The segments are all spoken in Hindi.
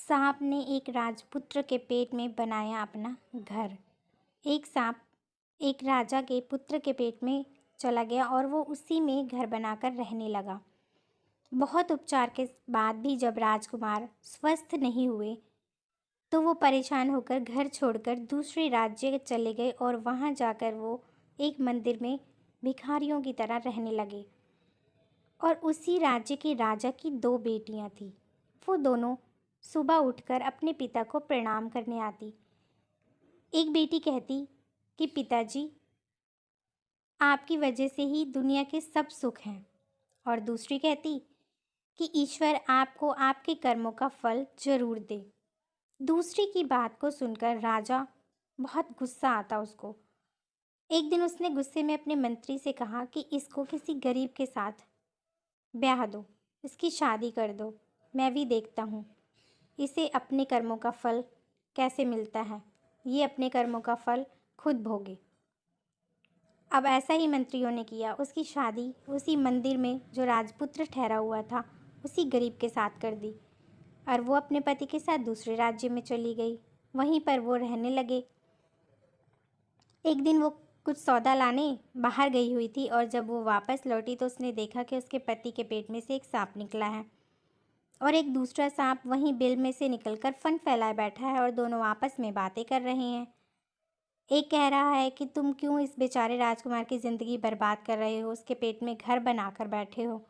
सांप ने एक राजपुत्र के पेट में बनाया अपना घर। एक सांप एक राजा के पुत्र के पेट में चला गया और वो उसी में घर बनाकर रहने लगा। बहुत उपचार के बाद भी जब राजकुमार स्वस्थ नहीं हुए तो वो परेशान होकर घर छोड़कर दूसरे राज्य चले गए और वहाँ जाकर वो एक मंदिर में भिखारियों की तरह रहने लगे। और उसी राज्य के राजा की दो बेटियां थीं। वो दोनों सुबह उठकर अपने पिता को प्रणाम करने आती। एक बेटी कहती कि पिताजी, आपकी वजह से ही दुनिया के सब सुख हैं। और दूसरी कहती कि ईश्वर आपको आपके कर्मों का फल जरूर दे। दूसरी की बात को सुनकर राजा बहुत गुस्सा आता उसको। एक दिन उसने गुस्से में अपने मंत्री से कहा कि इसको किसी गरीब के साथ ब्याह दो, इसकी शादी कर दो। मैं भी देखता हूँ इसे अपने कर्मों का फल कैसे मिलता है। ये अपने कर्मों का फल खुद भोगे। अब ऐसा ही मंत्रियों ने किया। उसकी शादी उसी मंदिर में जो राजपुत्र ठहरा हुआ था उसी गरीब के साथ कर दी और वो अपने पति के साथ दूसरे राज्य में चली गई। वहीं पर वो रहने लगे। एक दिन वो कुछ सौदा लाने बाहर गई हुई थी और जब वो वापस लौटी तो उसने देखा कि उसके पति के पेट में से एक सांप निकला है और एक दूसरा सांप वहीं बिल में से निकलकर फन फैलाए बैठा है और दोनों आपस में बातें कर रहे हैं। एक कह रहा है कि तुम क्यों इस बेचारे राजकुमार की ज़िंदगी बर्बाद कर रहे हो, उसके पेट में घर बनाकर बैठे हो।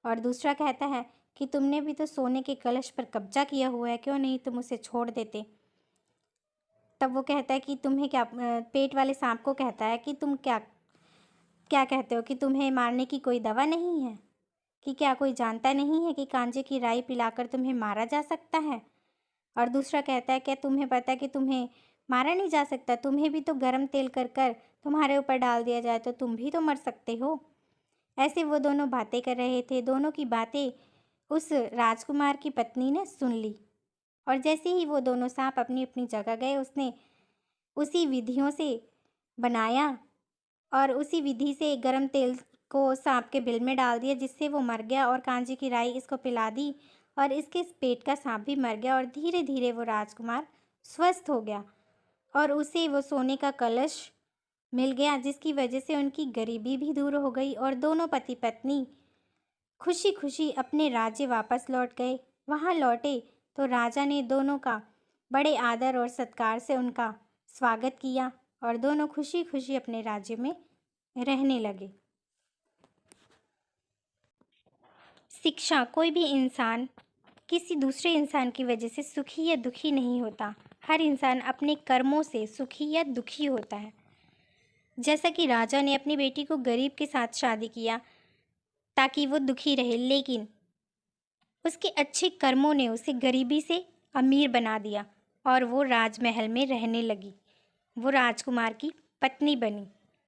और दूसरा कहता है कि तुमने भी तो सोने के कलश पर कब्जा किया हुआ है, क्यों नहीं तुम उसे छोड़ देते। तब वो कहता है कि तुम्हें क्या, पेट वाले सांप को कहता है कि तुम क्या क्या कहते हो कि तुम्हें मारने की कोई दवा नहीं है, कि क्या कोई जानता नहीं है कि कांजे की राई पिलाकर तुम्हें मारा जा सकता है। और दूसरा कहता है क्या तुम्हें पता है कि तुम्हें मारा नहीं जा सकता, तुम्हें भी तो गर्म तेल कर कर तुम्हारे ऊपर डाल दिया जाए तो तुम भी तो मर सकते हो। ऐसे वो दोनों बातें कर रहे थे। दोनों की बातें उस राजकुमार की पत्नी ने सुन ली और जैसे ही वो दोनों सांप अपनी अपनी जगह गए उसने उसी विधियों से बनाया और उसी विधि से गर्म तेल को सांप के बिल में डाल दिया जिससे वो मर गया और कांजी की राई इसको पिला दी और इसके पेट का सांप भी मर गया और धीरे धीरे वो राजकुमार स्वस्थ हो गया और उसे वो सोने का कलश मिल गया जिसकी वजह से उनकी गरीबी भी दूर हो गई और दोनों पति पत्नी खुशी खुशी अपने राज्य वापस लौट गए। वहाँ लौटे तो राजा ने दोनों का बड़े आदर और सत्कार से उनका स्वागत किया और दोनों खुशी खुशी अपने राज्य में रहने लगे। शिक्षा, कोई भी इंसान किसी दूसरे इंसान की वजह से सुखी या दुखी नहीं होता। हर इंसान अपने कर्मों से सुखी या दुखी होता है। जैसा कि राजा ने अपनी बेटी को गरीब के साथ शादी किया ताकि वो दुखी रहे, लेकिन उसके अच्छे कर्मों ने उसे गरीबी से अमीर बना दिया और वो राजमहल में रहने लगी। वो राजकुमार की पत्नी बनी।